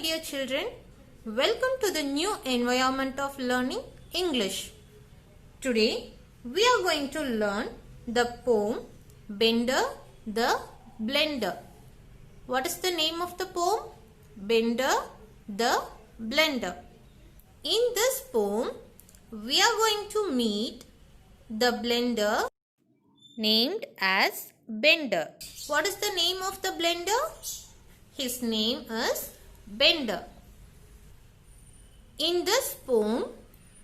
dear children, welcome to the new environment of learning English. Today we are going to learn the poem Bender the Blender. What is the name of the poem? Bender the Blender. In this poem we are going to meet the blender named as Bender. What is the name of the blender? His name is Bender. In this poem,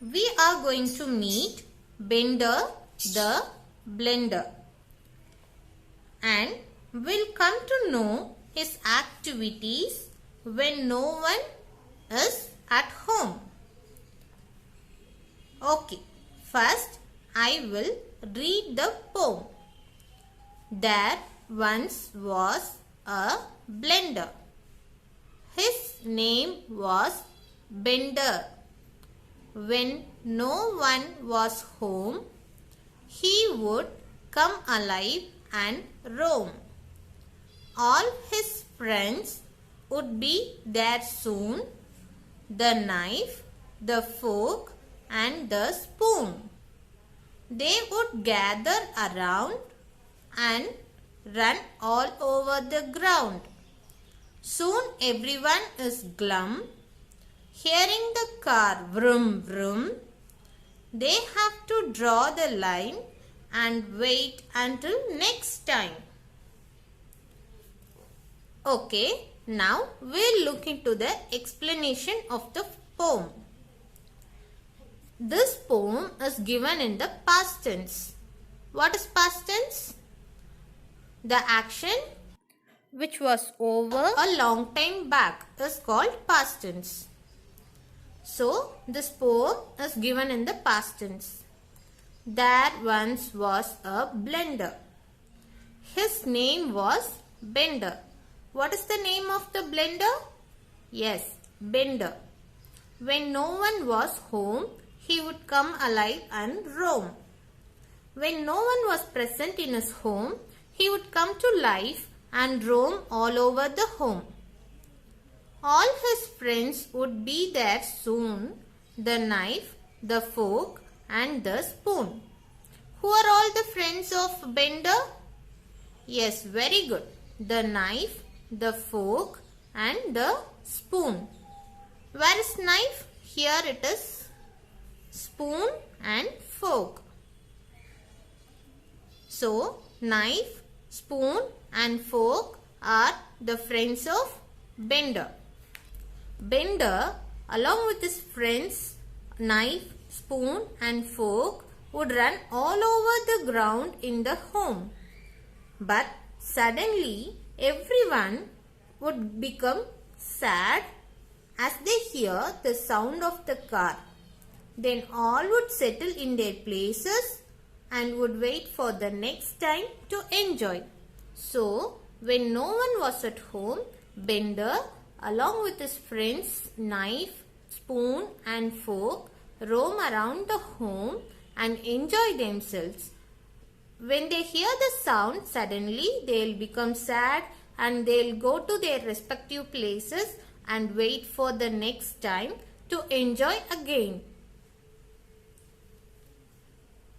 we are going to meet Bender the Blender and will come to know his activities when no one is at home. Okay, first I will read the poem. There once was a blender. His name was Bender. When no one was home, he would come alive and roam. All his friends would be there soon, the knife, the fork and the spoon. They would gather around and run all over the ground. Soon everyone is glum, hearing the car vroom vroom. They have to draw the line and wait until next time. Okay, now we'll look into the explanation of the poem. This poem is given in the past tense. What is past tense? The action which was over a long time back is called past tense. So, this poem is given in the past tense. There once was a blender. His name was Bender. What is the name of the blender? Yes, Bender. When no one was home, he would come alive and roam. When no one was present in his home, he would come to life and roam all over the home. All his friends would be there soon, the knife, the fork and the spoon. Who are all the friends of Bender? Yes, very good. The knife, the fork and the spoon. Where is knife? Here it is spoon and fork. So, knife, spoon and fork are the friends of Bender. Bender, along with his friends, knife, spoon and fork, would run all over the ground in the home. But suddenly, everyone would become sad as they hear the sound of the car. Then all would settle in their places and would wait for the next time to enjoy. So, when no one was at home, Bender, along with his friends, knife, spoon and fork, roam around the home and enjoy themselves. When they hear the sound, suddenly they will become sad and they will go to their respective places and wait for the next time to enjoy again.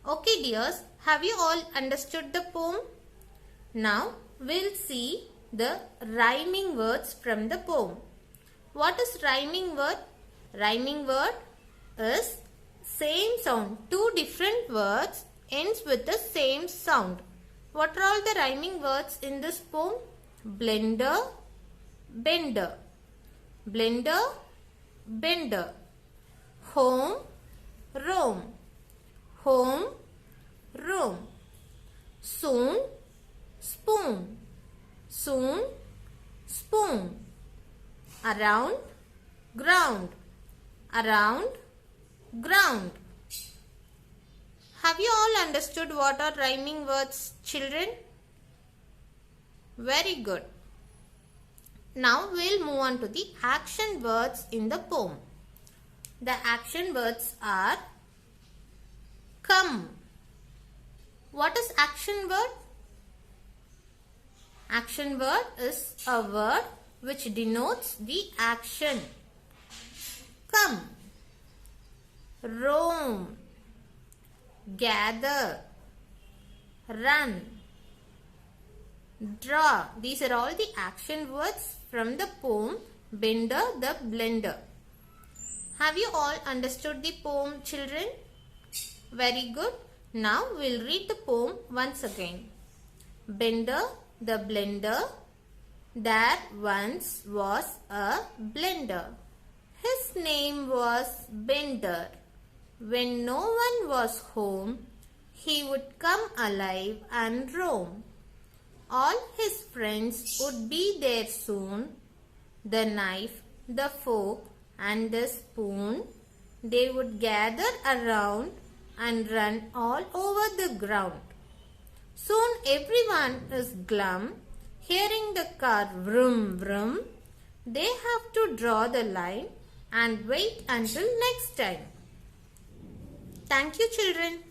Okay dears, have you all understood the poem? Now we'll see the rhyming words from the poem. What is rhyming word? Rhyming word is same sound. Two different words ends with the same sound. What are all the rhyming words in this poem? Blender, Bender. Blender, Bender. Home, roam. Home, roam. Soon, spoon. Soon, spoon. Around, ground. Around, ground. Have you all understood what are rhyming words, children? Very good. Now we'll move on to the action words in the poem. The action words are come. What is action word? Action word is a word which denotes the action. Come, roam, gather, run, draw. These are all the action words from the poem Bender the Blender. Have you all understood the poem, children? Very good. Now we'll read the poem once again. Bender the Blender. There once was a blender. His name was Bender. When no one was home, he would come alive and roam. All his friends would be there soon. The knife, the fork, and the spoon, they would gather around and run all over the ground. Soon everyone is glum, hearing the car vroom vroom. They have to draw the line and wait until next time. Thank you, children.